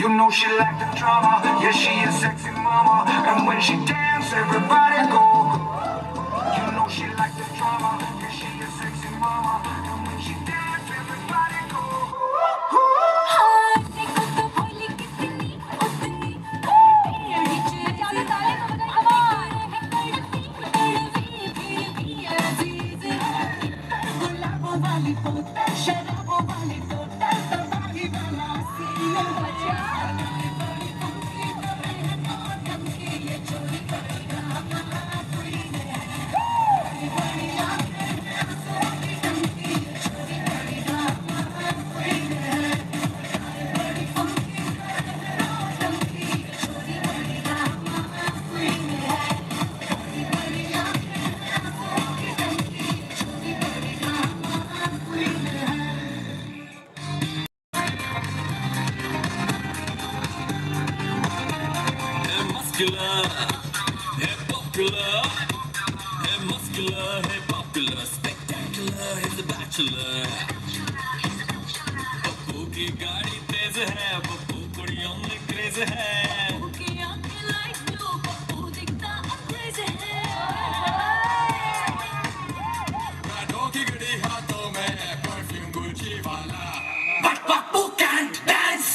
You know she like the drama, yeah she a sexy mama. And when she dance, everybody go. You know she like the drama, yeah she a sexy mama. And when she dance, everybody go. Hey popular, hey muscular, hey popular, spectacular, he's a bachelor. Pappu की गाड़ी तेज है, पप्पू कुड़ियों में craze है. पप्पू की आंखें light blue, Pappu दिखता amaze है. रातों की घड़ी हाथों में, परफ्यूम गुच्ची वाला. But Pappu can't dance.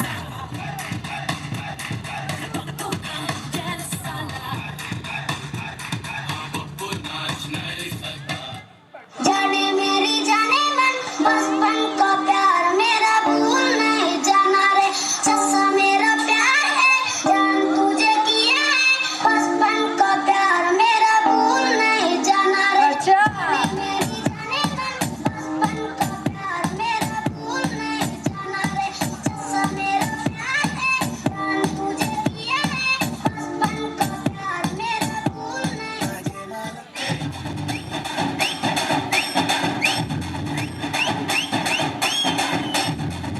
जाने मेरी जाने मन बचपन का प्यार मेरा भूल नहीं जाना रे. सच्चा मेरा प्यार है जान तुझे किया है. बचपन का प्यार मेरा भूल नहीं जाना रे. जाने मेरी जाने मन बचपन का प्यार मेरा भूल नहीं जाना रे. सच्चा मेरा प्यार है जान तुझे किया है. बचपन का प्यार मेरा भूल नहीं जाना रे.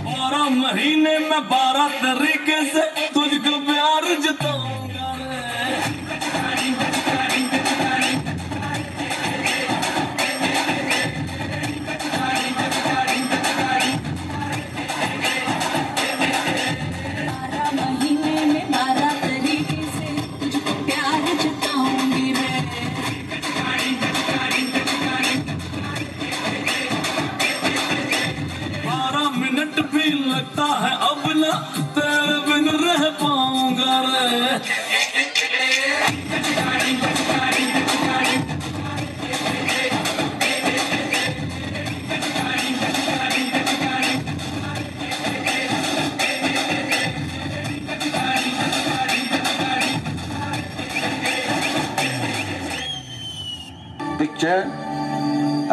12 महीने में 12 तरीके से तुझको प्यार जताऊंगा रे. मिनट भी लगता है अब ना तेरे बिन रह पाऊंगा रे. पिक्चर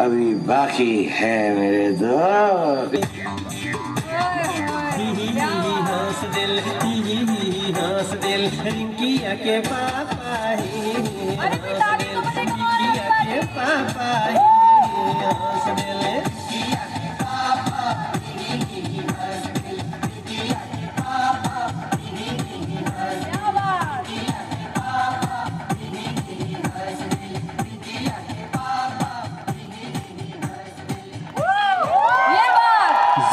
अभी बाकी है मेरे दोस्त. हंस दिल रिंकिया के पापा ही रिंकिया के पापा ही हंस दिल रिंकिया के पापा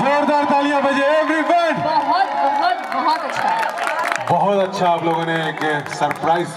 जोरदार तालियां बजे एवरीवन. बहुत बहुत बहुत अच्छा. बहुत अच्छा आप लोगों ने एक सरप्राइज